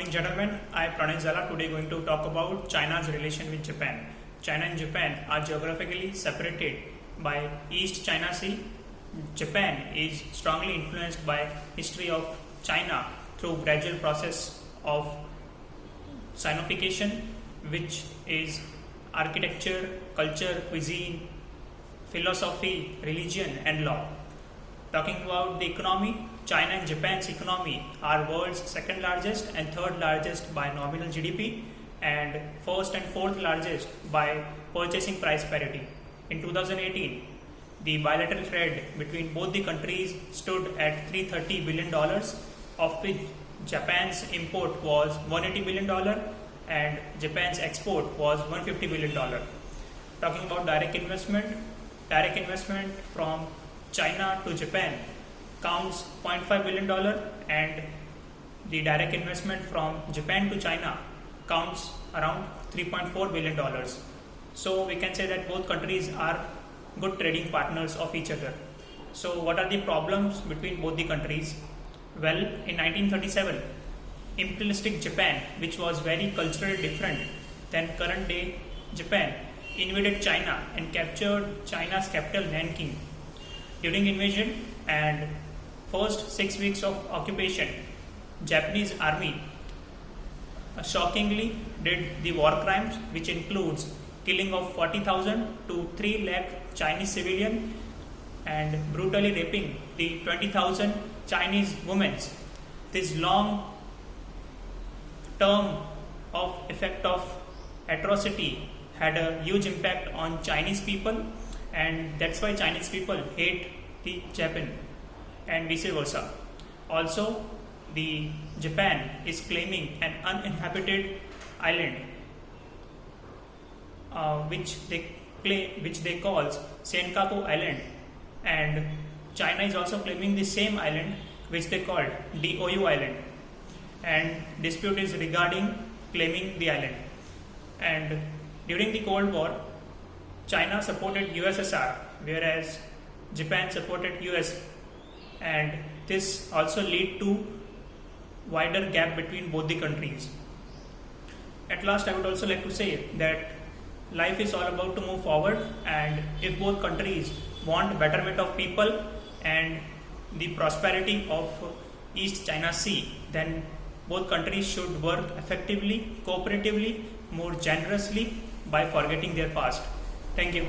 morning, gentlemen. I am Pranay Zala. Today going to talk about China's relation with Japan. China and Japan are geographically separated by East China Sea. Japan is strongly influenced by history of China through gradual process of Sinification, which is architecture, culture, cuisine, philosophy, religion and law. Talking about the economy, China and Japan's economy are world's second largest and third largest by nominal GDP and first and fourth largest by purchasing price parity. In 2018, the bilateral trade between both the countries stood at $330 billion, of which Japan's import was $180 billion and Japan's export was $150 billion. Talking about direct investment from China to Japan counts $0.5 billion and the direct investment from Japan to China counts around $3.4 billion. So we can say that both countries are good trading partners of each other. So what are the problems between both the countries? Well, in 1937, imperialistic Japan, which was very culturally different than current day Japan, invaded China and captured China's capital Nanking. During invasion and first 6 weeks of occupation, Japanese army shockingly did the war crimes, which includes killing of 40,000 to 3 lakh Chinese civilians and brutally raping the 20,000 Chinese women. This long term of effect of atrocity had a huge impact on Chinese people, and that's why Chinese people hate the Japan and vice versa. Also, the Japan is claiming an uninhabited island which they call Senkaku Island, and China is also claiming the same island which they called Diaoyu Island, and dispute is regarding claiming the island. And during the Cold War, China supported USSR whereas Japan supported US, and this also led to wider gap between both the countries. At last, I would also like to say that life is all about to move forward, and if both countries want betterment of people and the prosperity of East China Sea, then both countries should work effectively, cooperatively, more generously by forgetting their past. Thank you.